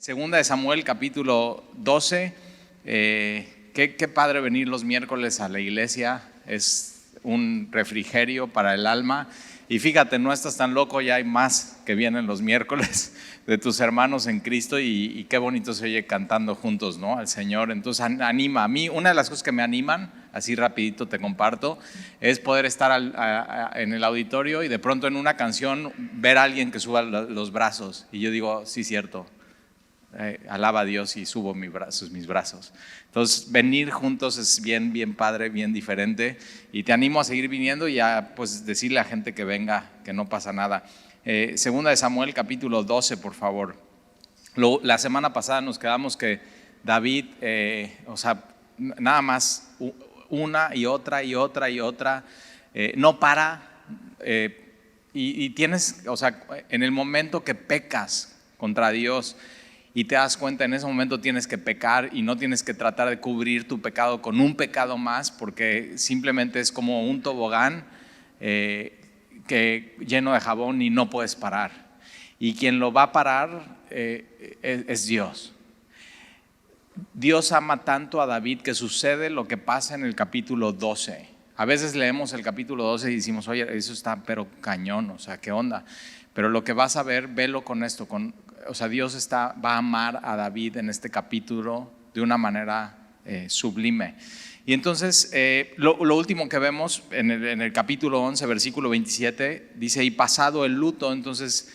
Segunda de Samuel, capítulo 12. Qué padre venir los miércoles a la iglesia. Es un refrigerio para el alma. Y fíjate, no estás tan loco, ya hay más que vienen los miércoles de tus hermanos en Cristo. Y qué bonito se oye cantando juntos, ¿no? Al Señor. Entonces anima. A mí, una de las cosas que me animan, así rapidito te comparto, es poder estar en el auditorio y de pronto en una canción ver a alguien que suba los brazos. Y yo digo, sí, cierto. Alaba a Dios y subo mis brazos. Entonces venir juntos es bien padre, bien diferente, y te animo a seguir viniendo y a pues decirle a gente que venga, que no pasa nada. Segunda de Samuel capítulo 12, por favor. La semana pasada nos quedamos que David, nada más una y otra no para, y tienes, en el momento que pecas contra Dios y te das cuenta, en ese momento tienes que pecar y no tienes que tratar de cubrir tu pecado con un pecado más, porque simplemente es como un tobogán lleno de jabón y no puedes parar. Y quien lo va a parar es Dios. Dios ama tanto a David que sucede lo que pasa en el capítulo 12. A veces leemos el capítulo 12 y decimos, oye, eso está pero cañón, ¿qué onda? Pero lo que vas a ver, velo con esto, Dios va a amar a David en este capítulo de una manera sublime. Y entonces lo último que vemos en el capítulo 11, versículo 27, dice, y pasado el luto, entonces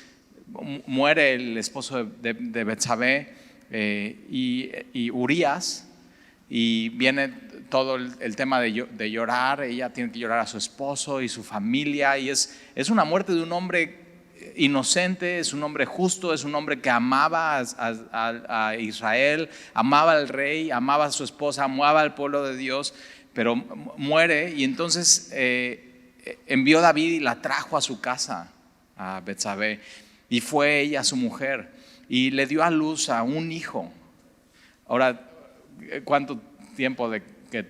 muere el esposo de Betsabé y Urías, y viene todo el tema de llorar. Ella tiene que llorar a su esposo y su familia, y es una muerte de un hombre inocente, es un hombre justo, es un hombre que amaba a Israel, amaba al rey, amaba a su esposa, amaba al pueblo de Dios, pero muere. Y entonces envió David y la trajo a su casa, a Betsabé, y fue ella su mujer y le dio a luz a un hijo. Ahora, ¿cuánto tiempo de que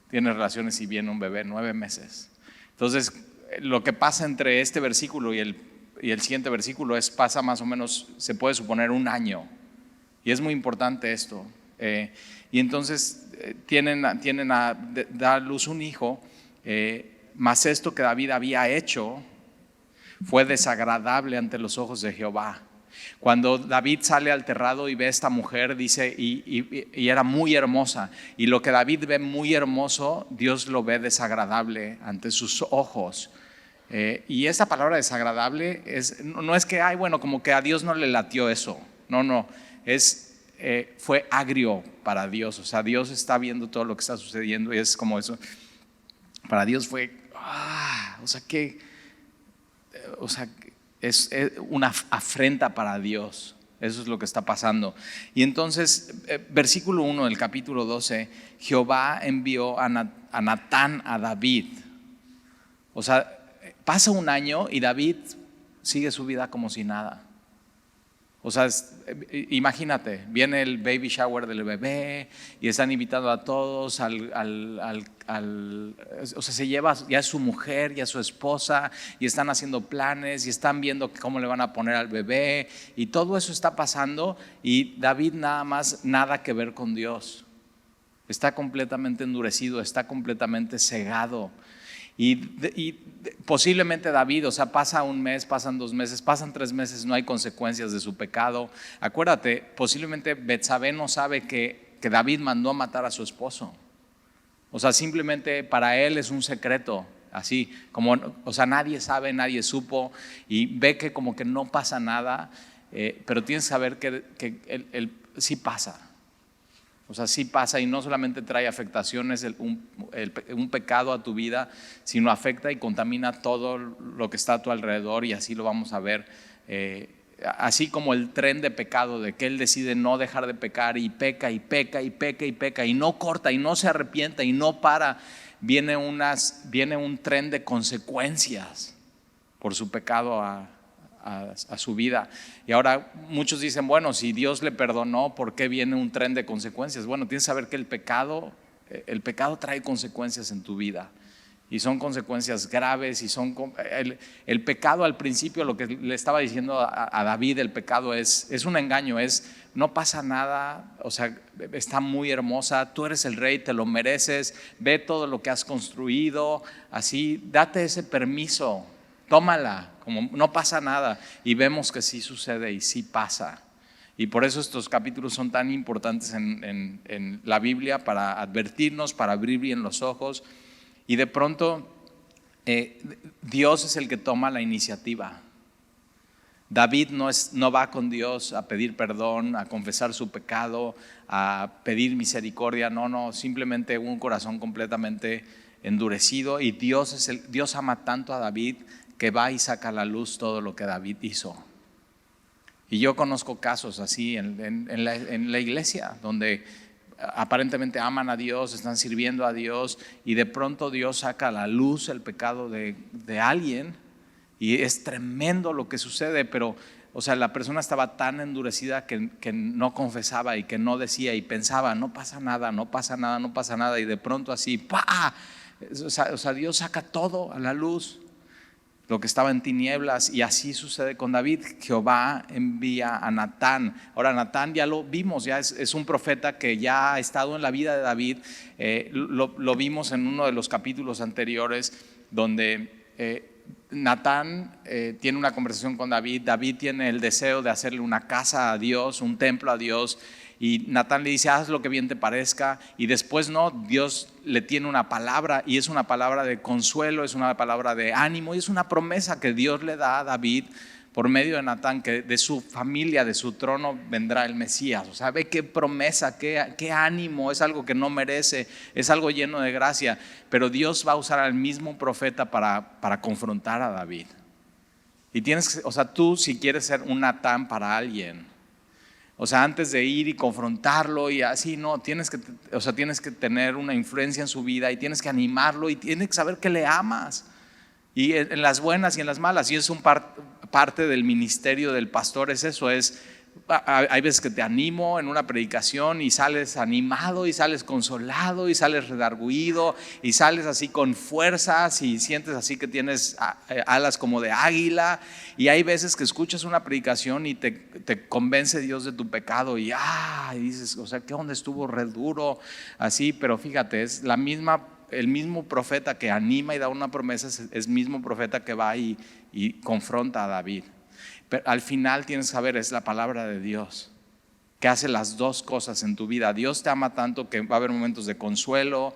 tiene relaciones y viene un bebé? 9 meses. Entonces lo que pasa entre este versículo y el siguiente versículo pasa más o menos, se puede suponer, un año. Y es muy importante esto. Y entonces tienen a dar luz un hijo, mas esto que David había hecho fue desagradable ante los ojos de Jehová. Cuando David sale al terrado y ve a esta mujer, dice, y era muy hermosa, y lo que David ve muy hermoso, Dios lo ve desagradable ante sus ojos. Y esa palabra desagradable no es que, como que a Dios no le latió eso. No, fue agrio para Dios. Dios está viendo todo lo que está sucediendo y es como eso. Para Dios fue, es una afrenta para Dios. Eso es lo que está pasando. Y entonces, versículo 1 del capítulo 12, Jehová envió a Natán a David. Pasa un año y David sigue su vida como si nada. Imagínate, viene el baby shower del bebé y están invitando a todos se lleva ya a su mujer y a su esposa y están haciendo planes y están viendo cómo le van a poner al bebé, y todo eso está pasando, y David nada que ver con Dios. Está completamente endurecido, está completamente cegado. Y posiblemente David, pasa un mes, pasan 2 meses, pasan 3 meses, no hay consecuencias de su pecado. Acuérdate, posiblemente Betsabé no sabe que David mandó a matar a su esposo. Simplemente para él es un secreto, así como, nadie sabe, nadie supo, y ve que como que no pasa nada, pero tienes que saber que sí pasa. Sí pasa, y no solamente trae afectaciones, un pecado a tu vida, sino afecta y contamina todo lo que está a tu alrededor, y así lo vamos a ver. Así como el tren de pecado, de que él decide no dejar de pecar y peca y no corta y no se arrepienta y no para, viene un tren de consecuencias por su pecado a su vida. Y ahora muchos dicen, bueno, si Dios le perdonó, ¿por qué viene un tren de consecuencias? Bueno, tienes que saber que el pecado trae consecuencias en tu vida, Y son consecuencias graves y el pecado al principio, lo que le estaba diciendo a David, el pecado es un engaño, no pasa nada, o sea, está muy hermosa, tú eres el rey, te lo mereces, ve todo lo que has construido, así, date ese permiso, tómala, como no pasa nada. Y vemos que sí sucede y sí pasa. Y por eso estos capítulos son tan importantes en la Biblia, para advertirnos, para abrir bien los ojos. Y de pronto Dios es el que toma la iniciativa. David no va con Dios a pedir perdón, a confesar su pecado, a pedir misericordia. No, simplemente un corazón completamente endurecido. Y Dios ama tanto a David que va y saca a la luz todo lo que David hizo. Y yo conozco casos así en la iglesia, donde aparentemente aman a Dios, están sirviendo a Dios, y de pronto Dios saca a la luz el pecado de alguien, y es tremendo lo que sucede. Pero, o sea, la persona estaba tan endurecida que no confesaba y que no decía, y pensaba, no pasa nada, no pasa nada, no pasa nada, y de pronto así, ¡pah! O sea, Dios saca todo a la luz, lo que estaba en tinieblas. Y así sucede con David. Jehová envía a Natán. Ahora, Natán ya lo vimos, ya es un profeta que ya ha estado en la vida de David. Lo vimos en uno de los capítulos anteriores, donde Natán tiene una conversación con David. David tiene el deseo de hacerle una casa a Dios, un templo a Dios, y Natán le dice, haz lo que bien te parezca. Y después Dios le tiene una palabra, y es una palabra de consuelo, es una palabra de ánimo, y es una promesa que Dios le da a David por medio de Natán, que de su familia, de su trono vendrá el Mesías. O sea, ve qué promesa, qué ánimo. Es algo que no merece, es algo lleno de gracia, pero Dios va a usar al mismo profeta para confrontar a David. Y tú, si quieres ser un Natán para alguien, o sea, antes de ir y confrontarlo y así, tienes que tener una influencia en su vida, y tienes que animarlo, y tienes que saber que le amas, y en las buenas y en las malas. Y es parte del ministerio del pastor, hay veces que te animo en una predicación y sales animado, y sales consolado, y sales redarguido, y sales así con fuerzas, y sientes así que tienes alas como de águila. Y hay veces que escuchas una predicación y te convence Dios de tu pecado, y dices, o sea, ¿qué onda? Estuvo re duro así. Pero fíjate, es el mismo profeta que anima y da una promesa, es el mismo profeta que va y confronta a David. Pero al final tienes que saber, es la palabra de Dios que hace las dos cosas en tu vida. Dios te ama tanto que va a haber momentos de consuelo,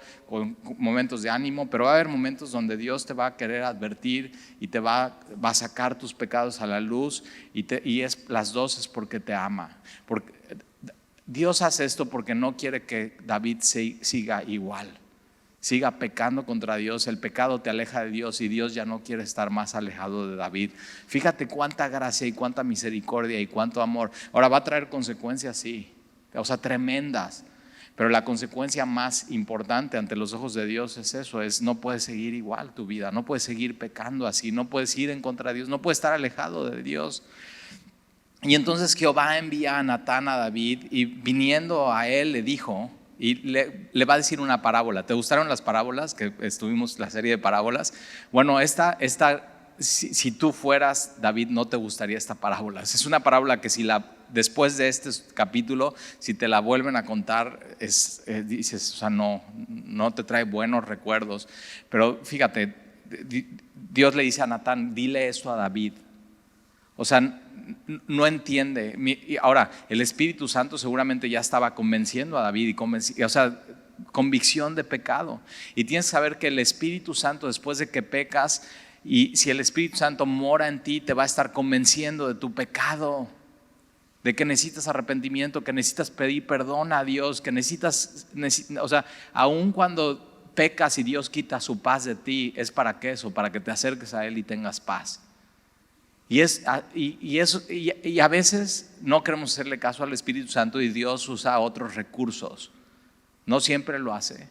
momentos de ánimo, pero va a haber momentos donde Dios te va a querer advertir y te va a sacar tus pecados a la luz, y las dos es porque te ama. Porque Dios hace esto porque no quiere que David siga igual, siga pecando contra Dios. El pecado te aleja de Dios, y Dios ya no quiere estar más alejado de David. Fíjate cuánta gracia y cuánta misericordia y cuánto amor. Ahora, va a traer consecuencias, sí, o sea, tremendas, pero la consecuencia más importante ante los ojos de Dios no puedes seguir igual tu vida, no puedes seguir pecando así, no puedes ir en contra de Dios, no puedes estar alejado de Dios. Y entonces Jehová envía a Natán a David, y viniendo a él le dijo, y le va a decir una parábola. ¿Te gustaron las parábolas? Que estuvimos la serie de parábolas. Bueno, si tú fueras David, no te gustaría esta parábola. Es una parábola que después de este capítulo, si te la vuelven a contar, dices, o sea, no te trae buenos recuerdos. Pero fíjate, Dios le dice a Natán, dile esto a David. O sea, no entiende. Ahora, el Espíritu Santo seguramente ya estaba convenciendo a David, o sea, convicción de pecado. Y tienes que saber que el Espíritu Santo, después de que pecas, y si el Espíritu Santo mora en ti, te va a estar convenciendo de tu pecado, de que necesitas arrepentimiento, que necesitas pedir perdón a Dios, que o sea, aun cuando pecas y Dios quita su paz de ti, es para que te acerques a Él y tengas paz. Y a veces no queremos hacerle caso al Espíritu Santo, y Dios usa otros recursos. No siempre lo hace,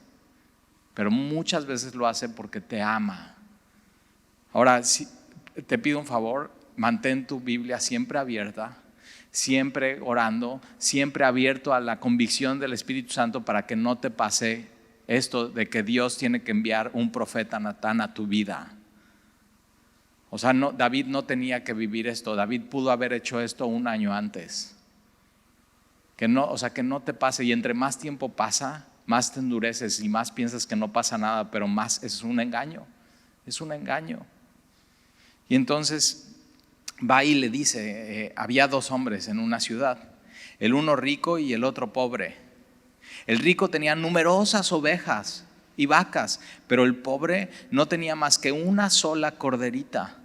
pero muchas veces lo hace porque te ama. Ahora, te pido un favor, mantén tu Biblia siempre abierta, siempre orando, siempre abierto a la convicción del Espíritu Santo, para que no te pase esto de que Dios tiene que enviar un profeta Natán a tu vida. O sea, no, David no tenía que vivir esto. David pudo haber hecho esto un año antes. Que no te pase. Y entre más tiempo pasa, más te endureces y más piensas que no pasa nada, pero más es un engaño. Es un engaño. Y entonces va y le dice, había 2 hombres en una ciudad, el uno rico y el otro pobre. El rico tenía numerosas ovejas y vacas, pero el pobre no tenía más que una sola corderita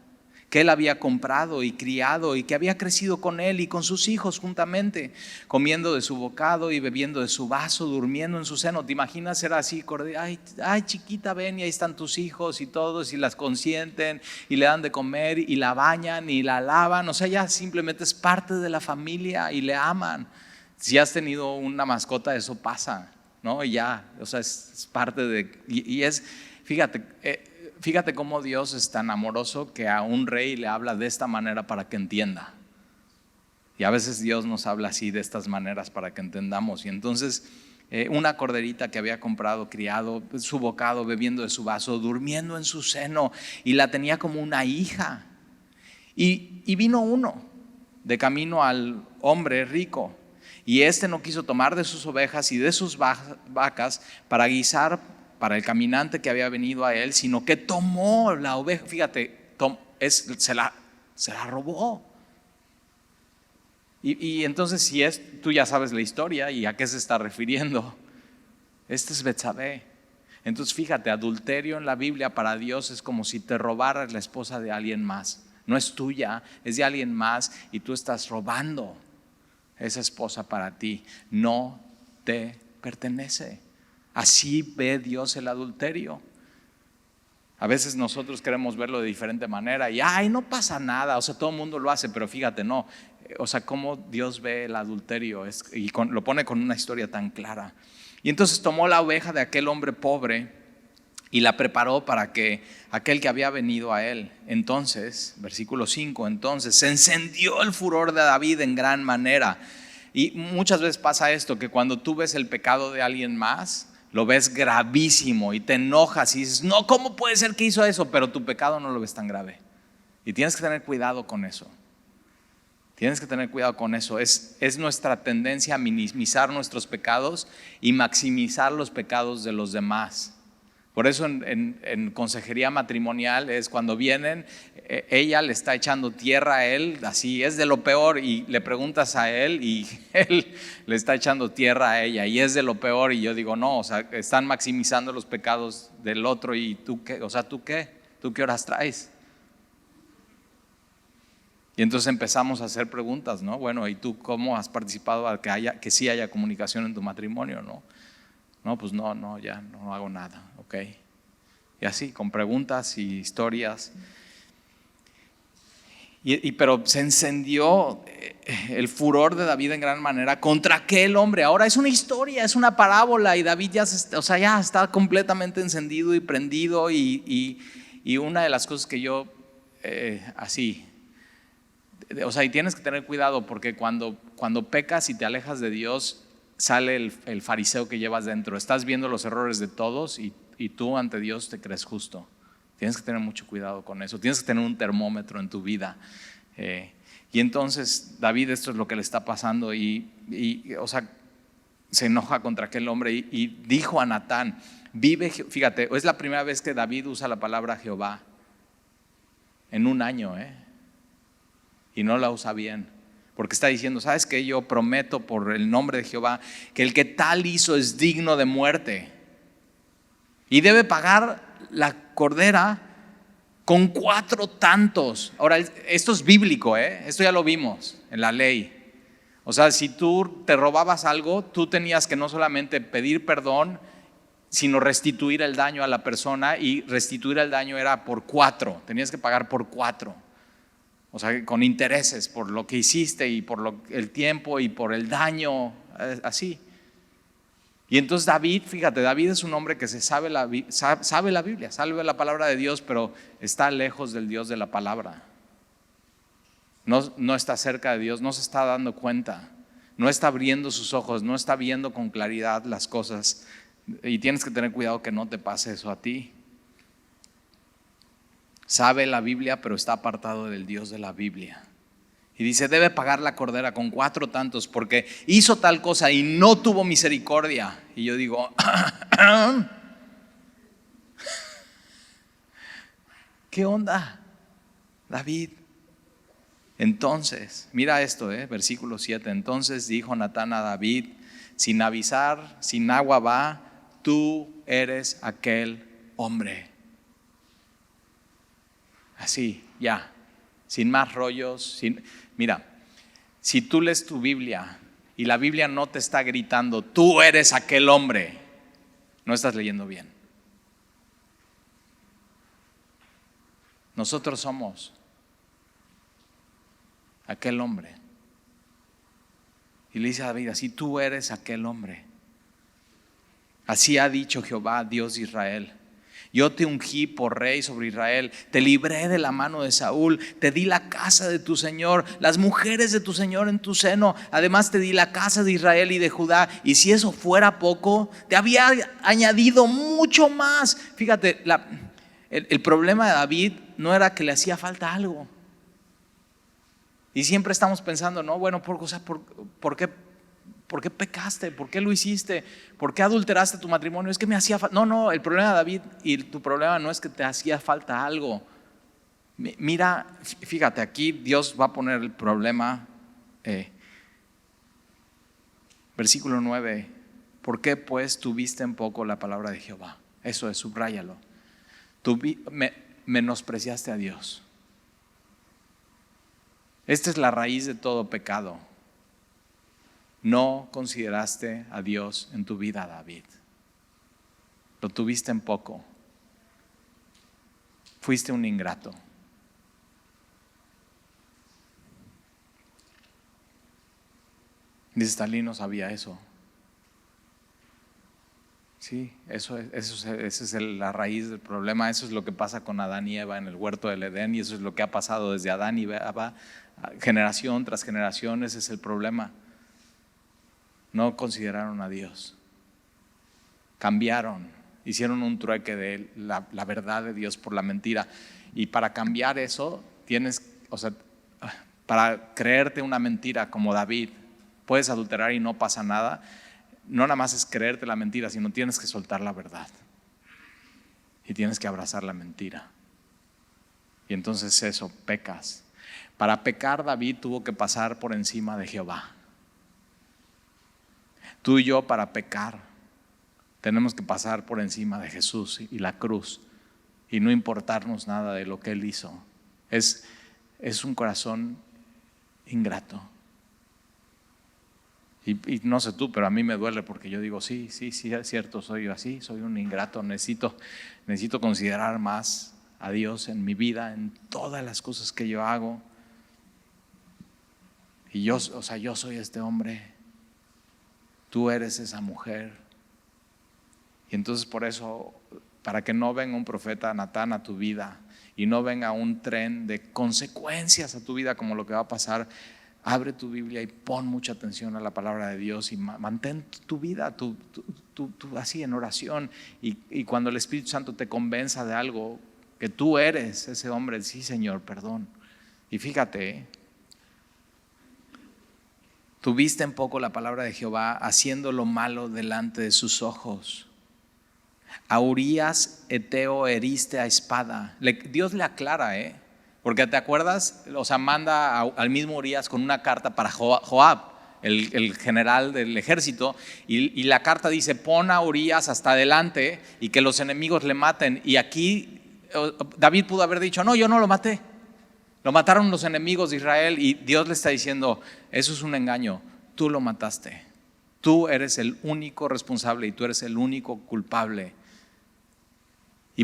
que él había comprado y criado y que había crecido con él y con sus hijos juntamente, comiendo de su bocado y bebiendo de su vaso, durmiendo en su seno. ¿Te imaginas ser así? Ay, chiquita, ven, y ahí están tus hijos y todos, y las consienten y le dan de comer y la bañan y la lavan. O sea, ya simplemente es parte de la familia y le aman. Si has tenido una mascota, eso pasa, ¿no? Y ya, o sea, es parte de, y es, fíjate cómo Dios es tan amoroso que a un rey le habla de esta manera para que entienda. Y a veces Dios nos habla así, de estas maneras, para que entendamos. Y entonces una corderita que había comprado, criado, su bocado, bebiendo de su vaso, durmiendo en su seno, y la tenía como una hija. Y vino uno de camino al hombre rico, y este no quiso tomar de sus ovejas y de sus vacas para guisar para el caminante que había venido a él, sino que tomó la oveja. Fíjate, se la robó. Y entonces, tú ya sabes la historia y a qué se está refiriendo. Este es Betsabé. Entonces fíjate, adulterio en la Biblia para Dios es como si te robaras la esposa de alguien más. No es tuya, es de alguien más, y tú estás robando esa esposa para ti. No te pertenece. Así ve Dios el adulterio. A veces nosotros queremos verlo de diferente manera y no pasa nada, o sea, todo el mundo lo hace, pero fíjate, no. O sea, cómo Dios ve el adulterio y lo pone con una historia tan clara. Y entonces tomó la oveja de aquel hombre pobre y la preparó para que aquel que había venido a él. Entonces, versículo 5, entonces se encendió el furor de David en gran manera. Y muchas veces pasa esto, que cuando tú ves el pecado de alguien más, lo ves gravísimo y te enojas y dices, no, ¿cómo puede ser que hizo eso? Pero tu pecado no lo ves tan grave. Y tienes que tener cuidado con eso. Tienes que tener cuidado con eso. Es nuestra tendencia a minimizar nuestros pecados y maximizar los pecados de los demás. Por eso en consejería matrimonial es cuando vienen, ella le está echando tierra a él, así es de lo peor, y le preguntas a él y él le está echando tierra a ella y es de lo peor. Y yo digo, no, o sea, están maximizando los pecados del otro. ¿Y tú qué? O sea, ¿tú qué? ¿Tú qué horas traes? Y entonces empezamos a hacer preguntas, ¿no? Bueno, ¿y tú cómo has participado a que sí haya comunicación en tu matrimonio, no? No, pues no, ya no hago nada, ok. Y así, con preguntas y historias. Pero se encendió el furor de David en gran manera contra aquel hombre. Ahora es una historia, es una parábola, y David ya está completamente encendido y prendido. Y una de las cosas que yo, y tienes que tener cuidado, porque cuando pecas y te alejas de Dios, sale el fariseo que llevas dentro. Estás viendo los errores de todos y tú ante Dios te crees justo. Tienes que tener mucho cuidado con eso. Tienes que tener un termómetro en tu vida. Y entonces David, esto es lo que le está pasando y se enoja contra aquel hombre y dijo a Natán, fíjate, es la primera vez que David usa la palabra Jehová en un año, y no la usa bien. Porque está diciendo, ¿sabes qué? Yo prometo por el nombre de Jehová que el que tal hizo es digno de muerte y debe pagar la cordera con 4 tantos. Ahora, esto es bíblico, esto ya lo vimos en la ley. O sea, si tú te robabas algo, tú tenías que no solamente pedir perdón, sino restituir el daño a la persona, y restituir el daño era por 4, tenías que pagar por 4. O sea, con intereses por lo que hiciste y por el tiempo y por el daño, así. Y entonces David, fíjate, David es un hombre que sabe la Biblia, sabe la palabra de Dios, pero está lejos del Dios de la palabra. No está cerca de Dios, no se está dando cuenta, no está abriendo sus ojos, no está viendo con claridad las cosas Y tienes que tener cuidado que no te pase eso a ti. Sabe la Biblia, pero está apartado del Dios de la Biblia. Y dice, debe pagar la cordera con 4 tantos porque hizo tal cosa y no tuvo misericordia. Y yo digo, ¿qué onda, David? Entonces, mira esto, versículo 7. Entonces dijo Natán a David, sin avisar, sin agua va, tú eres aquel hombre. Así, ya, sin más rollos. Mira, si tú lees tu Biblia y la Biblia no te está gritando, tú eres aquel hombre, no estás leyendo bien. Nosotros somos aquel hombre. Y le dice a David, así tú eres aquel hombre. Así ha dicho Jehová, Dios de Israel. Yo te ungí por rey sobre Israel, te libré de la mano de Saúl, te di la casa de tu Señor, las mujeres de tu Señor en tu seno, además te di la casa de Israel y de Judá, y si eso fuera poco, te había añadido mucho más. Fíjate, el problema de David no era que le hacía falta algo. Y siempre estamos pensando, no, bueno, ¿por qué pecaste? ¿Por qué lo hiciste? ¿Por qué adulteraste tu matrimonio? Es que me hacía falta. No, el problema de David y tu problema no es que te hacía falta algo. Mira, fíjate, aquí Dios va a poner el problema. Versículo 9. ¿Por qué pues tuviste en poco la palabra de Jehová? Eso es, subráyalo. Menospreciaste a Dios. Esta es la raíz de todo pecado. No consideraste a Dios en tu vida, David. Lo tuviste en poco. Fuiste un ingrato. Dice, Stalin no sabía eso. Sí, esa es la raíz del problema. Eso es lo que pasa con Adán y Eva en el huerto del Edén, y eso es lo que ha pasado desde Adán y Eva, generación tras generación. Ese es el problema. No consideraron a Dios. Cambiaron, hicieron un trueque de la verdad de Dios por la mentira. Y para cambiar eso, para creerte una mentira como David, puedes adulterar y no pasa nada. No nada más es creerte la mentira, sino tienes que soltar la verdad. Y tienes que abrazar la mentira. Y entonces eso, pecas. Para pecar, David tuvo que pasar por encima de Jehová. Tú y yo, para pecar, tenemos que pasar por encima de Jesús y la cruz y no importarnos nada de lo que Él hizo. Es un corazón ingrato. Y no sé tú, pero a mí me duele porque yo digo, sí, es cierto, soy así, soy un ingrato, necesito considerar más a Dios en mi vida, en todas las cosas que yo hago. Y yo soy este hombre, tú eres esa mujer. Y entonces por eso, para que no venga un profeta Natán a tu vida y no venga un tren de consecuencias a tu vida como lo que va a pasar, abre tu Biblia y pon mucha atención a la palabra de Dios y mantén tu vida tú así en oración. Y cuando el Espíritu Santo te convenza de algo, que tú eres ese hombre, sí, Señor, perdón. Y fíjate, tuviste en poco la palabra de Jehová, haciendo lo malo delante de sus ojos. A Urías Eteo heriste a espada. Dios le aclara, porque te acuerdas, manda al mismo Urías con una carta para Joab, el general del ejército, y la carta dice, pon a Urías hasta adelante y que los enemigos le maten. Y aquí David pudo haber dicho, no, yo no lo maté, lo mataron los enemigos de Israel. Y Dios le está diciendo, eso es un engaño, tú lo mataste, tú eres el único responsable y tú eres el único culpable. Y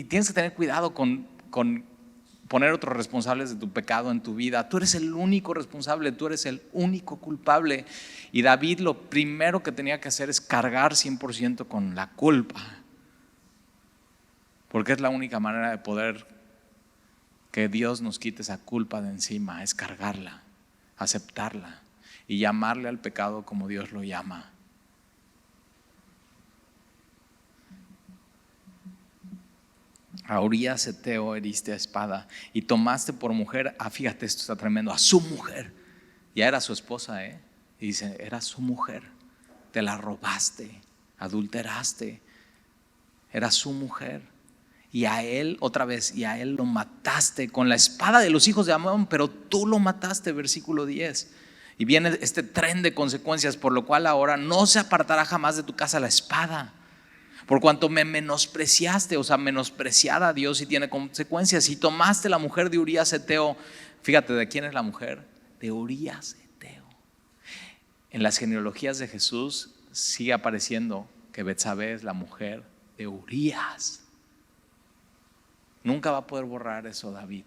tienes que tener cuidado con poner otros responsables de tu pecado en tu vida. Tú eres el único responsable, tú eres el único culpable. Y David lo primero que tenía que hacer es cargar 100% con la culpa, porque es la única manera de poder que Dios nos quite esa culpa de encima, es cargarla, aceptarla y llamarle al pecado como Dios lo llama. A Urías Heteo heriste a espada y tomaste por mujer, fíjate, esto está tremendo, a su mujer. Ya era su esposa, y dice, era su mujer. Te la robaste, adulteraste. Era su mujer. Y a él, otra vez, y a él lo mataste con la espada de los hijos de Amón, pero tú lo mataste, versículo 10. Y viene este tren de consecuencias, por lo cual ahora no se apartará jamás de tu casa la espada. Por cuanto me menospreciaste, o sea, menospreciar a Dios y tiene consecuencias. Y tomaste la mujer de Urías Heteo. Fíjate, ¿de quién es la mujer? De Urías Heteo. En las genealogías de Jesús sigue apareciendo que Betsabé es la mujer de Urías. Nunca va a poder borrar eso David.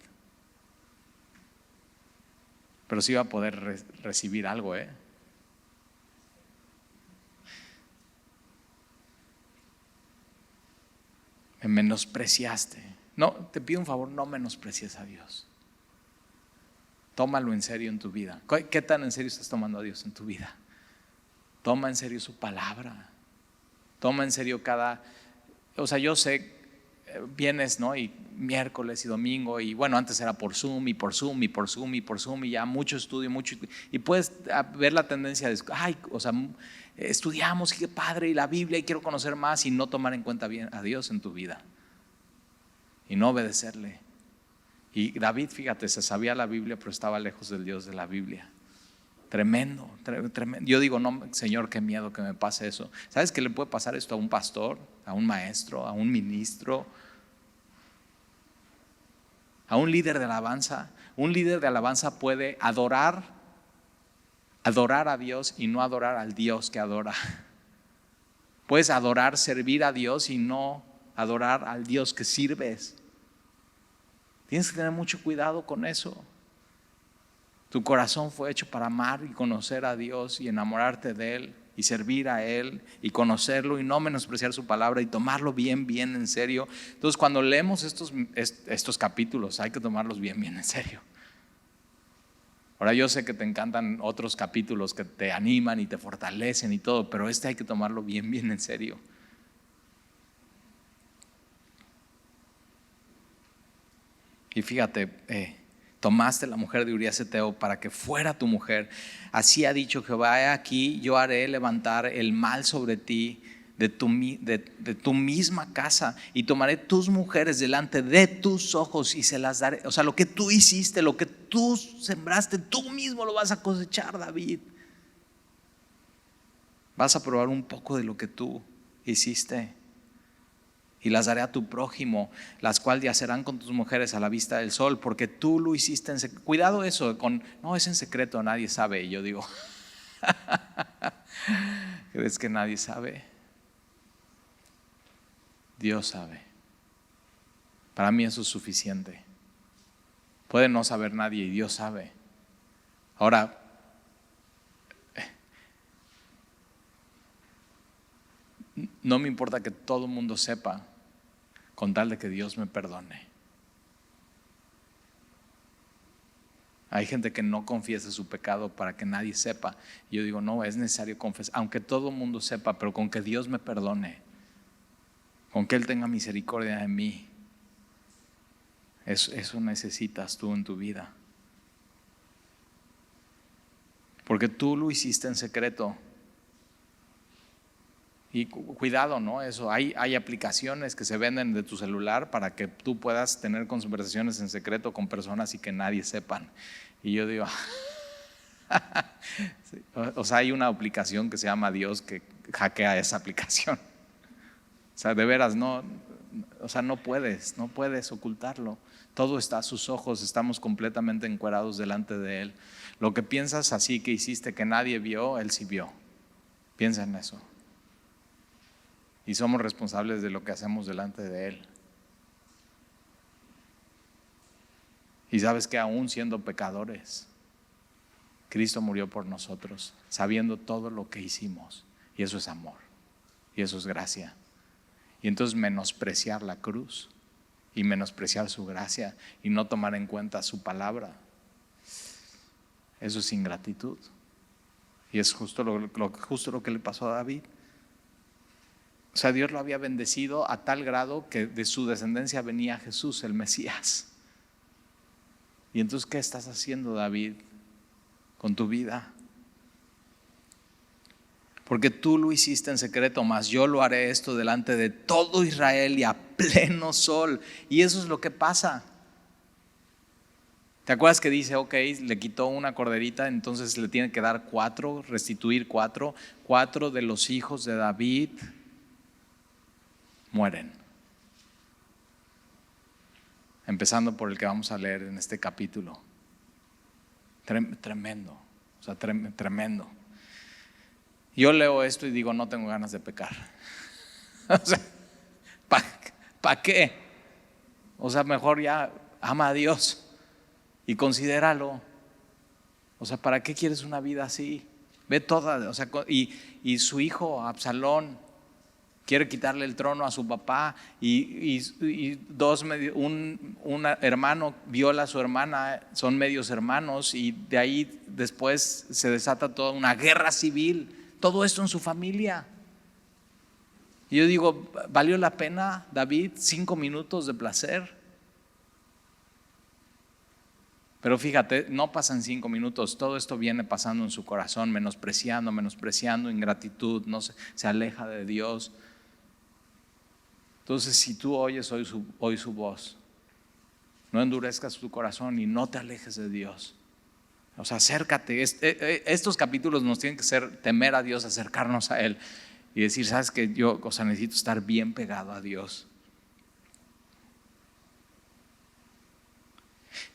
Pero sí va a poder recibir algo, Me menospreciaste. No, te pido un favor, no menosprecies a Dios. Tómalo en serio en tu vida. ¿Qué tan en serio estás tomando a Dios en tu vida? Toma en serio su palabra. Toma en serio yo sé, vienes, ¿no? Y miércoles y domingo, y bueno, antes era por Zoom y por Zoom y por Zoom y por Zoom, y ya mucho estudio, y puedes ver la tendencia de, estudiamos y qué padre, y la Biblia, y quiero conocer más, y no tomar en cuenta bien a Dios en tu vida y no obedecerle. Y David, fíjate, se sabía la Biblia, pero estaba lejos del Dios de la Biblia. Tremendo, tremendo. Yo digo, no, Señor, qué miedo que me pase eso. ¿Sabes qué le puede pasar esto a un pastor, a un maestro, a un ministro, a un líder de alabanza? Un líder de alabanza puede adorar a Dios y no adorar al Dios que adora. Puedes adorar, servir a Dios y no adorar al Dios que sirves. Tienes que tener mucho cuidado con eso. Tu corazón fue hecho para amar y conocer a Dios y enamorarte de Él y servir a Él y conocerlo y no menospreciar su palabra y tomarlo bien, bien en serio. Entonces, cuando leemos estos capítulos, hay que tomarlos bien, bien en serio. Ahora, yo sé que te encantan otros capítulos que te animan y te fortalecen y todo, pero hay que tomarlo bien, bien en serio. Y fíjate, tomaste la mujer de Urías Heteo para que fuera tu mujer. Así ha dicho Jehová: he aquí, yo haré levantar el mal sobre ti de tu misma casa, y tomaré tus mujeres delante de tus ojos y se las daré. O sea, lo que tú hiciste, lo que tú sembraste, tú mismo lo vas a cosechar, David. Vas a probar un poco de lo que tú hiciste. Y las daré a tu prójimo, las cuales yacerán con tus mujeres a la vista del sol, porque tú lo hiciste en secreto. Cuidado eso, no es en secreto, nadie sabe. Y yo digo, ¿crees que nadie sabe? Dios sabe. Para mí eso es suficiente. Puede no saber nadie y Dios sabe. Ahora, no me importa que todo el mundo sepa, con tal de que Dios me perdone. Hay gente que no confiesa su pecado para que nadie sepa. Yo digo, no, es necesario confesar, aunque todo el mundo sepa, pero con que Dios me perdone, con que Él tenga misericordia de mí. Eso necesitas tú en tu vida. Porque tú lo hiciste en secreto. Y cuidado, ¿no? Eso, hay aplicaciones que se venden de tu celular para que tú puedas tener conversaciones en secreto con personas y que nadie sepan. Y yo digo, o sea, hay una aplicación que se llama Dios que hackea esa aplicación. O sea, de veras, no puedes ocultarlo. Todo está a sus ojos, estamos completamente encuerados delante de Él. Lo que piensas así que hiciste que nadie vio, Él sí vio. Piensa en eso. Y somos responsables de lo que hacemos delante de Él. Y sabes que aún siendo pecadores, Cristo murió por nosotros, sabiendo todo lo que hicimos. Y eso es amor. Y eso es gracia. Y entonces menospreciar la cruz y menospreciar su gracia y no tomar en cuenta su palabra, eso es ingratitud. Y es justo lo que le pasó a David. O sea, Dios lo había bendecido a tal grado que de su descendencia venía Jesús, el Mesías. Y entonces, ¿qué estás haciendo, David, con tu vida? Porque tú lo hiciste en secreto, mas yo lo haré esto delante de todo Israel y a pleno sol. Y eso es lo que pasa. ¿Te acuerdas que dice, ok, le quitó una corderita, entonces le tiene que dar 4, restituir 4? 4 de los hijos de David mueren. Empezando por el que vamos a leer en este capítulo. Tremendo, o sea, tremendo. Yo leo esto y digo, no tengo ganas de pecar. O sea, ¿para qué? O sea, mejor ya ama a Dios y considéralo. O sea, ¿para qué quieres una vida así? Ve toda, o sea, y su hijo Absalón quiere quitarle el trono a su papá y un hermano viola a su hermana, son medios hermanos, y de ahí después se desata toda una guerra civil. Todo esto en su familia. Y yo digo, ¿valió la pena, David, 5 minutos de placer? Pero fíjate, no pasan 5 minutos, todo esto viene pasando en su corazón, menospreciando, ingratitud, no se aleja de Dios. Entonces, si tú oyes hoy su voz, no endurezcas tu corazón y no te alejes de Dios. O sea, acércate. Estos capítulos nos tienen que hacer temer a Dios, acercarnos a Él y decir, sabes que yo, o sea, necesito estar bien pegado a Dios.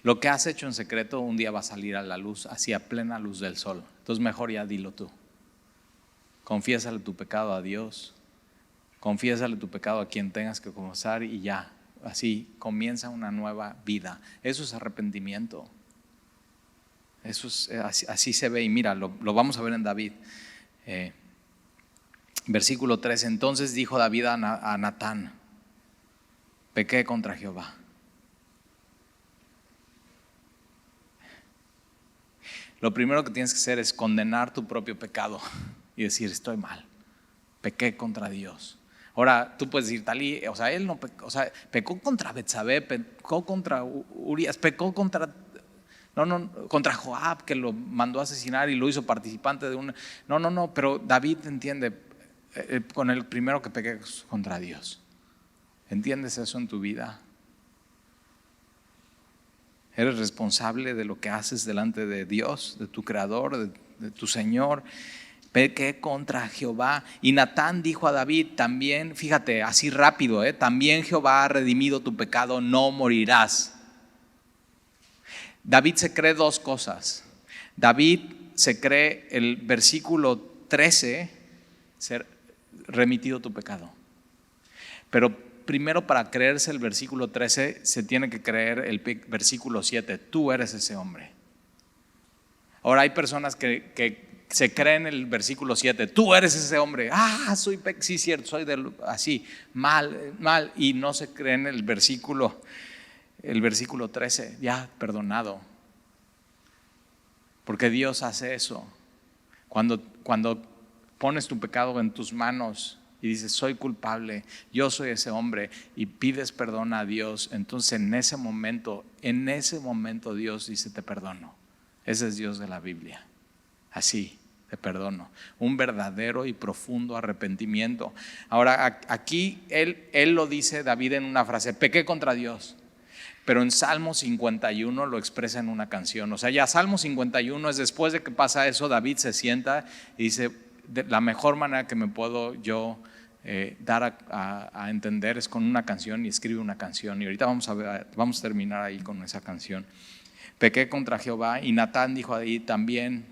Lo que has hecho en secreto un día va a salir a la luz, así a plena luz del sol. Entonces mejor ya dilo tú. Confiésale tu pecado a Dios, confiésale tu pecado a quien tengas que confesar y ya, así comienza una nueva vida. Eso es arrepentimiento. Eso es, así se ve, y mira, lo vamos a ver en David. Versículo 3, entonces dijo David a Natán, pequé contra Jehová. Lo primero que tienes que hacer es condenar tu propio pecado y decir, estoy mal, pequé contra Dios. Ahora tú puedes decir, Talí, o sea, él no pecó, o sea, pecó contra Betsabé, pecó contra Urias, pecó contra Joab, que lo mandó a asesinar y lo hizo participante de una. No, pero David entiende, con el primero que pequé contra Dios. ¿Entiendes eso en tu vida? Eres responsable de lo que haces delante de Dios, de tu Creador, de tu Señor. Pequé contra Jehová. Y Natán dijo a David, también, fíjate, así rápido, también Jehová ha redimido tu pecado, no morirás. David se cree 2 cosas. David se cree el versículo 13, ser remitido tu pecado. Pero primero, para creerse el versículo 13, se tiene que creer el versículo 7, tú eres ese hombre. Ahora hay personas que se creen el versículo 7, tú eres ese hombre, sí, cierto, soy así, mal, y no se creen el versículo 13, ya perdonado. Porque Dios hace eso. Cuando pones tu pecado en tus manos y dices, soy culpable, yo soy ese hombre, y pides perdón a Dios, entonces en ese momento Dios dice, te perdono. Ese es Dios de la Biblia. Así, te perdono. Un verdadero y profundo arrepentimiento. Ahora, aquí él lo dice, David, en una frase, pequé contra Dios. Pero en Salmo 51 lo expresa en una canción. O sea, ya Salmo 51 es después de que pasa eso, David se sienta y dice, la mejor manera que me puedo yo dar a entender es con una canción, y escribe una canción. Y ahorita vamos a terminar ahí con esa canción. Pequé contra Jehová, y Natán dijo ahí, también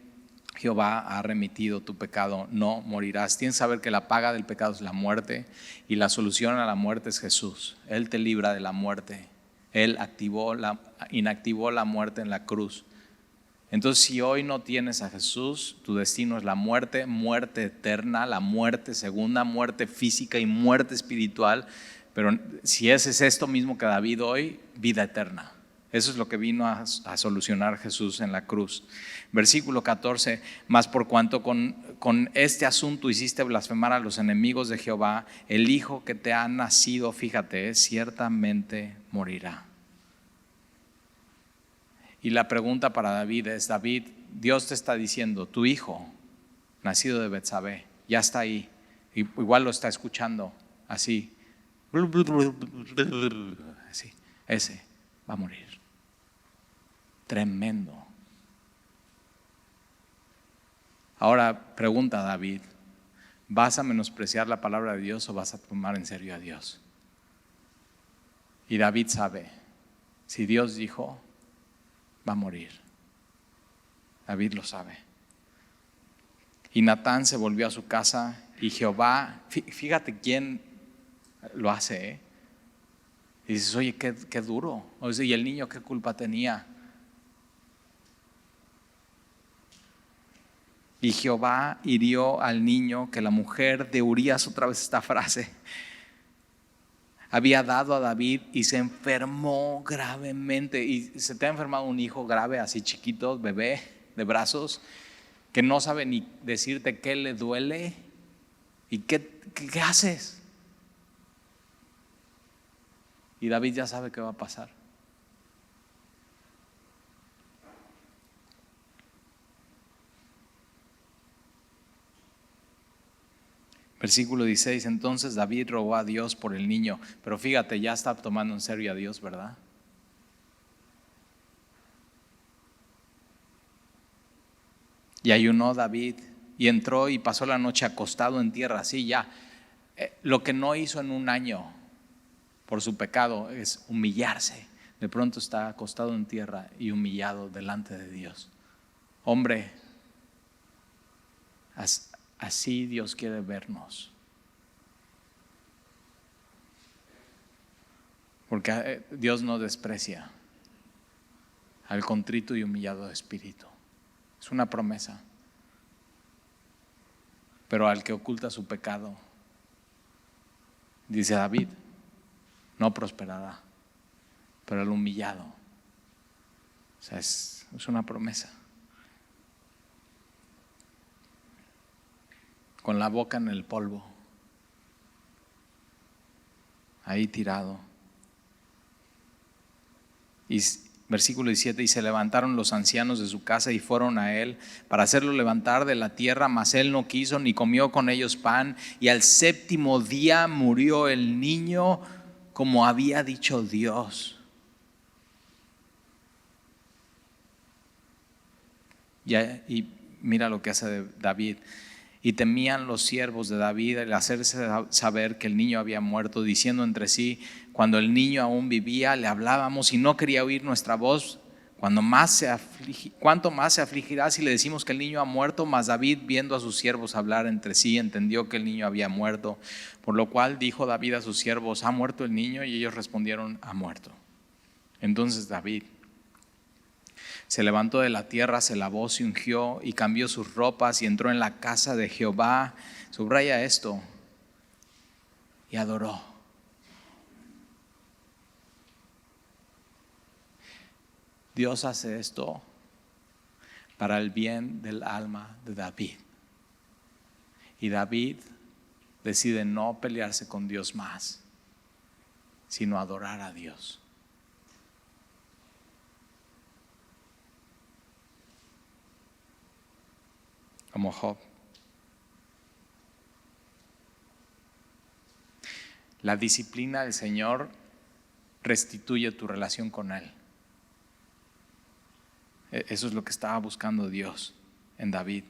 Jehová ha remitido tu pecado, no morirás. Tienes que saber que la paga del pecado es la muerte, y la solución a la muerte es Jesús. Él te libra de la muerte. Él inactivó la muerte en la cruz. Entonces, si hoy no tienes a Jesús, tu destino es la muerte eterna, la muerte segunda, muerte física y muerte espiritual. Pero si ese es esto mismo que David hoy, vida eterna. Eso es lo que vino a solucionar Jesús en la cruz. Versículo 14, mas por cuanto con este asunto hiciste blasfemar a los enemigos de Jehová, el hijo que te ha nacido, fíjate, ciertamente morirá. Y la pregunta para David es: David, Dios te está diciendo, tu hijo, nacido de Betsabé, ya está ahí, igual lo está escuchando, así, así, ese va a morir. Tremendo. Ahora pregunta David: ¿vas a menospreciar la palabra de Dios o vas a tomar en serio a Dios? Y David sabe, si Dios dijo, va a morir. David lo sabe. Y Natán se volvió a su casa y Jehová, fíjate quién lo hace, ¿eh? Y dices: oye, qué duro. O sea, ¿y el niño qué culpa tenía? Y Jehová hirió al niño que la mujer de Urías, otra vez esta frase, había dado a David, y se enfermó gravemente. Y se te ha enfermado un hijo grave, así chiquito, bebé, de brazos, que no sabe ni decirte qué le duele y qué haces. Y David ya sabe qué va a pasar. Versículo 16, entonces David rogó a Dios por el niño. Pero fíjate, ya está tomando en serio a Dios, ¿verdad? Y ayunó David y entró y pasó la noche acostado en tierra, así ya. Lo que no hizo en un año por su pecado es humillarse. De pronto está acostado en tierra y humillado delante de Dios. Hombre, así Dios quiere vernos. Porque Dios no desprecia al contrito y humillado de espíritu. Es una promesa. Pero al que oculta su pecado, dice David, no prosperará. Pero al humillado, o sea, es una promesa. Con la boca en el polvo, ahí tirado. Y versículo 17, y se levantaron los ancianos de su casa y fueron a él para hacerlo levantar de la tierra, mas él no quiso ni comió con ellos pan. Y al séptimo día murió el niño, como había dicho Dios. Y mira lo que hace David. Y temían los siervos de David el hacerse saber que el niño había muerto, diciendo entre sí: cuando el niño aún vivía, le hablábamos y no quería oír nuestra voz. ¿Cuánto más se afligirá si le decimos que el niño ha muerto? Mas David, viendo a sus siervos hablar entre sí, entendió que el niño había muerto. Por lo cual dijo David a sus siervos: ¿ha muerto el niño? Y ellos respondieron: ha muerto. Entonces David se levantó de la tierra, se lavó, se ungió y cambió sus ropas y entró en la casa de Jehová. Subraya esto: y adoró. Dios hace esto para el bien del alma de David. Y David decide no pelearse con Dios más, sino adorar a Dios. Como Job. La disciplina del Señor restituye tu relación con Él. Eso es lo que estaba buscando Dios en David.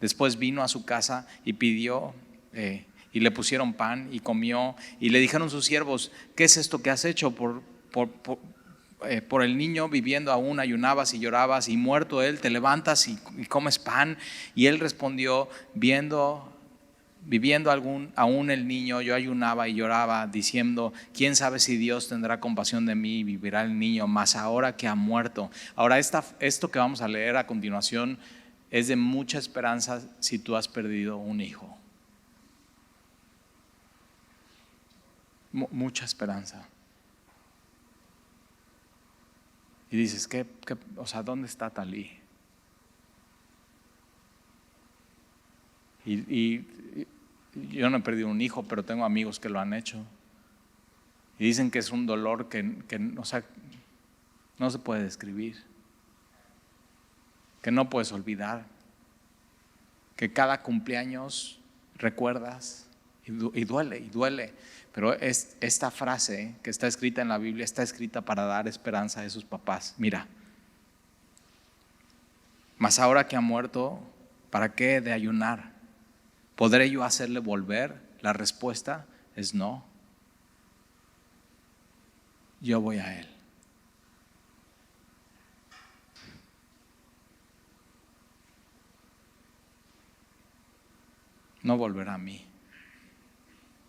Después vino a su casa y pidió, y le pusieron pan y comió. Y le dijeron sus siervos: ¿qué es esto que has hecho? Por el niño viviendo aún ayunabas y llorabas, y muerto él te levantas y comes pan. Y él respondió: viviendo aún el niño, yo ayunaba y lloraba, diciendo: ¿quién sabe si Dios tendrá compasión de mí y vivirá el niño? Mas ahora que ha muerto. Ahora esto que vamos a leer a continuación es de mucha esperanza si tú has perdido un hijo. Mucha esperanza. Y dices: o sea, ¿dónde está Talí? Y yo no he perdido un hijo, pero tengo amigos que lo han hecho. Y dicen que es un dolor que o sea, no se puede describir, que no puedes olvidar, que cada cumpleaños recuerdas y duele. Pero esta frase que está escrita en la Biblia está escrita para dar esperanza a esos papás. Mira, mas ahora que ha muerto, ¿para qué he de ayunar? ¿Podré yo hacerle volver? La respuesta es no. Yo voy a Él. No volverá a mí.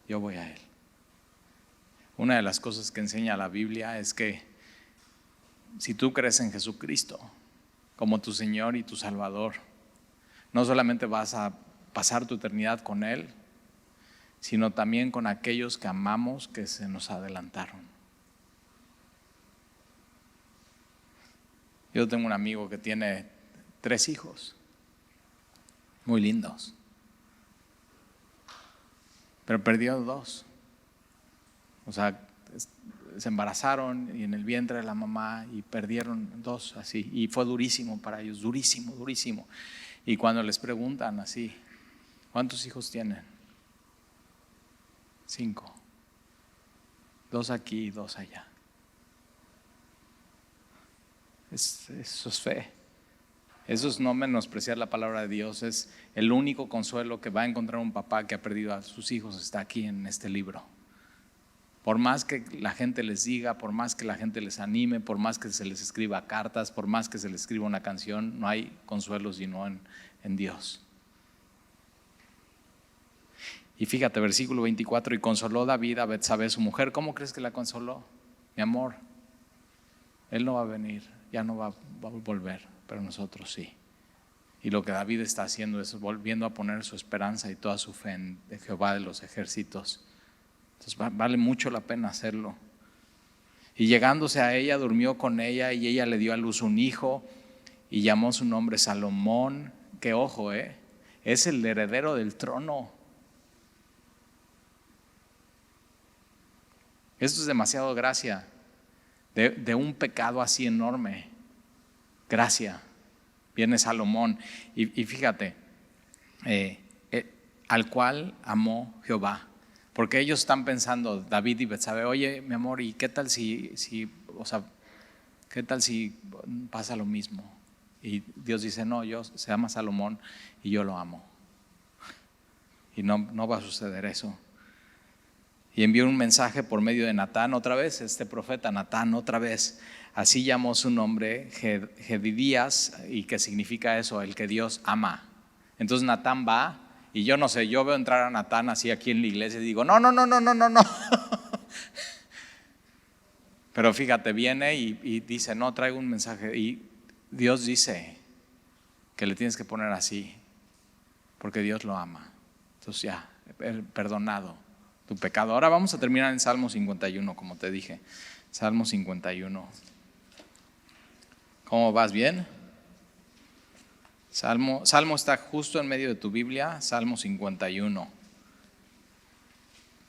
Yo voy a Él. Una de las cosas que enseña la Biblia es que si tú crees en Jesucristo como tu Señor y tu Salvador, no solamente vas a pasar tu eternidad con Él, sino también con aquellos que amamos que se nos adelantaron. Yo tengo un amigo que tiene 3 hijos, muy lindos, pero perdió 2. O sea, se embarazaron y en el vientre de la mamá y perdieron 2 así. Y fue durísimo para ellos, durísimo. Y cuando les preguntan así, ¿cuántos hijos tienen? 5. 2 aquí y 2 allá. Eso es fe. Eso es no menospreciar la palabra de Dios. Es el único consuelo que va a encontrar un papá que ha perdido a sus hijos. Está aquí en este libro. Por más que la gente les diga, por más que la gente les anime, por más que se les escriba cartas, por más que se les escriba una canción, no hay consuelo sino en Dios. Y fíjate, versículo 24, y consoló David a Betsabé su mujer. ¿Cómo crees que la consoló? Mi amor, él no va a venir, ya no va a volver, pero nosotros sí. Y lo que David está haciendo es volviendo a poner su esperanza y toda su fe en Jehová de los ejércitos. Entonces vale mucho la pena hacerlo. Y llegándose a ella, durmió con ella y ella le dio a luz un hijo y llamó su nombre Salomón, que ojo, es el heredero del trono. Esto es demasiado gracia, de un pecado así enorme. Gracia, viene Salomón y fíjate, al cual amó Jehová. Porque ellos están pensando, David y Betsabé, oye, mi amor, ¿y qué tal si pasa lo mismo? Y Dios dice, no, se llama Salomón y yo lo amo. Y no va a suceder eso. Y envió un mensaje por medio de Natán otra vez, este profeta Natán otra vez. Así llamó su nombre, Jedidías, y que significa eso, el que Dios ama. Entonces Natán va. Y yo no sé, yo veo entrar a Natán así aquí en la iglesia y digo, no. Pero fíjate, viene y dice, no, traigo un mensaje. Y Dios dice que le tienes que poner así, porque Dios lo ama. Entonces ya, perdonado tu pecado. Ahora vamos a terminar en Salmo 51, como te dije. Salmo 51. ¿Cómo vas? ¿Bien? Salmo está justo en medio de tu Biblia, Salmo 51.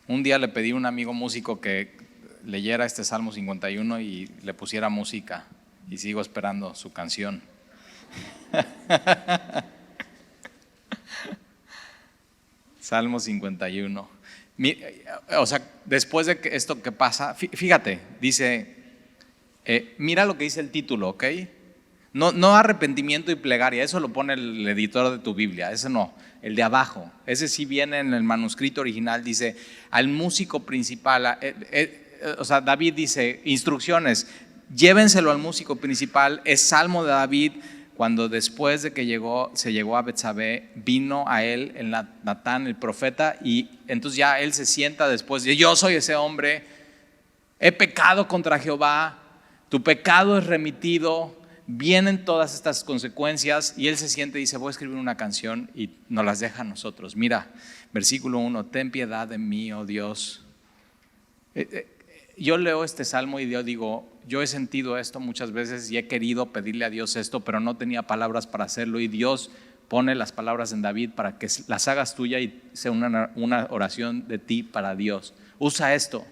Un día le pedí a un amigo músico que leyera este Salmo 51 y le pusiera música, y sigo esperando su canción. Salmo 51. O sea, después de esto que pasa, fíjate, dice, mira lo que dice el título, ¿ok? No arrepentimiento y plegaria, eso lo pone el editor de tu Biblia, ese no, el de abajo, ese sí viene en el manuscrito original, dice al músico principal, o sea, David dice, instrucciones, llévenselo al músico principal, es salmo de David, cuando después de que se llegó a Betsabé, vino a él el Natán, el profeta, y entonces ya él se sienta después, y yo soy ese hombre, he pecado contra Jehová, tu pecado es remitido. Vienen todas estas consecuencias y él se siente y dice, voy a escribir una canción y nos las deja a nosotros. Mira, versículo 1, ten piedad de mí, oh Dios. Yo leo este salmo y yo digo, yo he sentido esto muchas veces y he querido pedirle a Dios esto, pero no tenía palabras para hacerlo y Dios pone las palabras en David para que las hagas tuya y sea una oración de ti para Dios. Usa esto.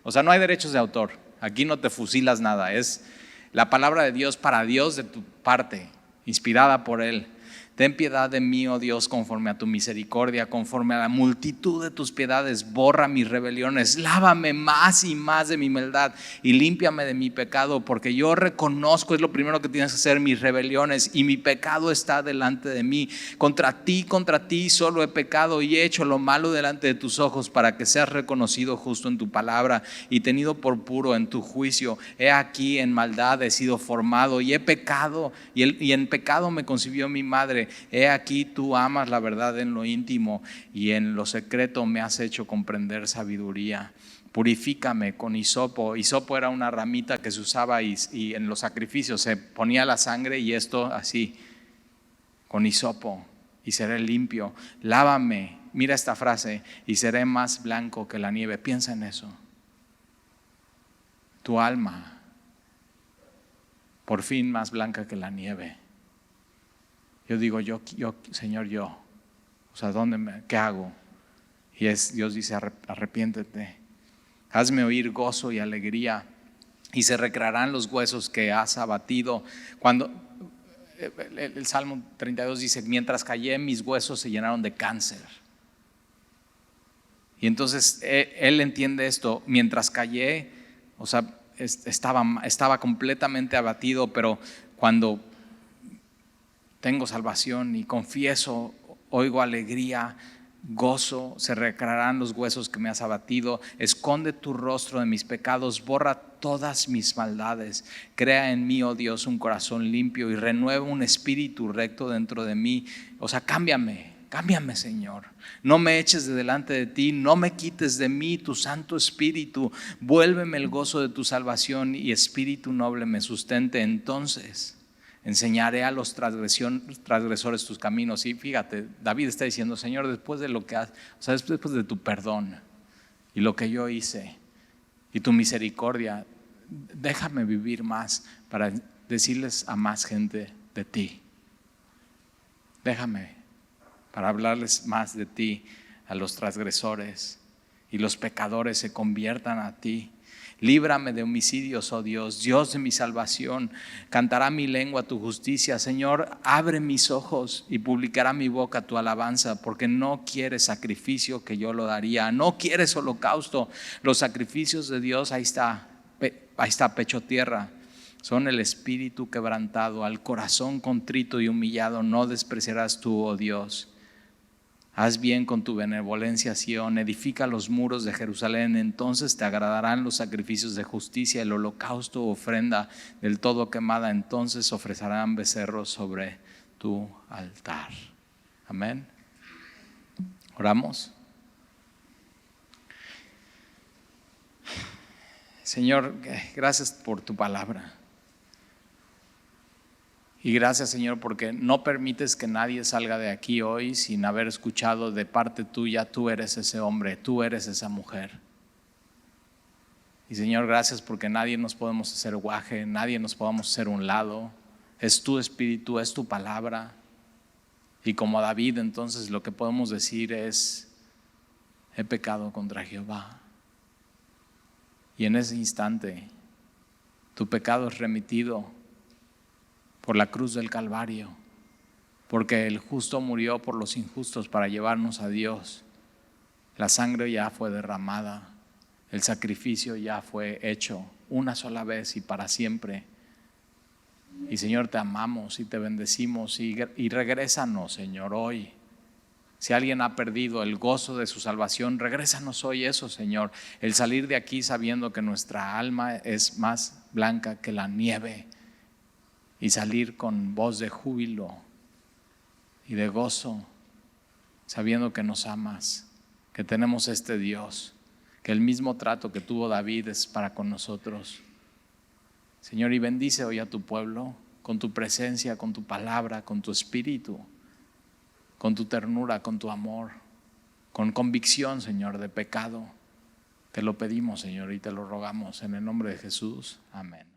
O sea, no hay derechos de autor. Aquí no te fusilas nada. Es la palabra de Dios para Dios de tu parte, inspirada por Él. Ten piedad de mí, oh Dios, conforme a tu misericordia, conforme a la multitud de tus piedades, borra mis rebeliones, lávame más y más de mi maldad y límpiame de mi pecado, porque yo reconozco, es lo primero que tienes que hacer, mis rebeliones, y mi pecado está delante de mí. Contra ti solo he pecado y he hecho lo malo delante de tus ojos, para que seas reconocido justo en tu palabra y tenido por puro en tu juicio. He aquí en maldad he sido formado y he pecado, y en pecado me concibió mi madre. He aquí tú amas la verdad en lo íntimo y en lo secreto me has hecho comprender sabiduría. Purifícame con hisopo. Hisopo era una ramita que se usaba y en los sacrificios se ponía la sangre, y esto así, con hisopo, y seré limpio. Lávame, mira esta frase, y seré más blanco que la nieve. Piensa en eso. Tu alma, por fin más blanca que la nieve. Yo digo, Señor, o sea, ¿qué hago? Y Dios dice, arrepiéntete, hazme oír gozo y alegría, y se recrearán los huesos que has abatido. Cuando el Salmo 32 dice, mientras callé, mis huesos se llenaron de cáncer. Y entonces él entiende esto, mientras callé, o sea, estaba completamente abatido, pero cuando tengo salvación y confieso, oigo alegría, gozo, se recrearán los huesos que me has abatido. Esconde tu rostro de mis pecados, borra todas mis maldades. Crea en mí, oh Dios, un corazón limpio y renueva un espíritu recto dentro de mí. O sea, cámbiame, Señor. No me eches de delante de ti, no me quites de mí tu Santo Espíritu. Vuélveme el gozo de tu salvación y espíritu noble me sustente. Entonces enseñaré a los transgresores tus caminos. Y fíjate, David está diciendo, Señor, después de lo que has, o sea, después de tu perdón y lo que yo hice y tu misericordia, déjame vivir más para decirles a más gente de ti. Déjame para hablarles más de ti a los transgresores, y los pecadores se conviertan a ti. Líbrame de homicidios, oh Dios, Dios de mi salvación. Cantará mi lengua tu justicia. Señor, abre mis ojos y publicará mi boca tu alabanza, porque no quieres sacrificio que yo lo daría, no quieres holocausto. Los sacrificios de Dios, ahí está pecho tierra. Son el espíritu quebrantado, al corazón contrito y humillado no despreciarás tú, oh Dios. Haz bien con tu benevolencia, Sión, edifica los muros de Jerusalén, entonces te agradarán los sacrificios de justicia, el holocausto, ofrenda del todo quemada, entonces ofrecerán becerros sobre tu altar. Amén. Oramos. Señor, gracias por tu palabra. Y gracias, Señor, porque no permites que nadie salga de aquí hoy sin haber escuchado de parte tuya, tú eres ese hombre, tú eres esa mujer. Y Señor, gracias porque nadie nos podemos hacer guaje, nadie nos podemos hacer un lado. Es tu espíritu, es tu palabra. Y como David, entonces lo que podemos decir es, he pecado contra Jehová. Y en ese instante, tu pecado es remitido por la cruz del Calvario, porque el justo murió por los injustos para llevarnos a Dios. La sangre ya fue derramada, el sacrificio ya fue hecho una sola vez y para siempre. Y Señor, te amamos y te bendecimos y regrésanos, Señor, hoy. Si alguien ha perdido el gozo de su salvación, regrésanos hoy eso, Señor. El salir de aquí sabiendo que nuestra alma es más blanca que la nieve, y salir con voz de júbilo y de gozo, sabiendo que nos amas, que tenemos este Dios, que el mismo trato que tuvo David es para con nosotros. Señor, y bendice hoy a tu pueblo con tu presencia, con tu palabra, con tu espíritu, con tu ternura, con tu amor, con convicción, Señor, de pecado. Te lo pedimos, Señor, y te lo rogamos en el nombre de Jesús. Amén.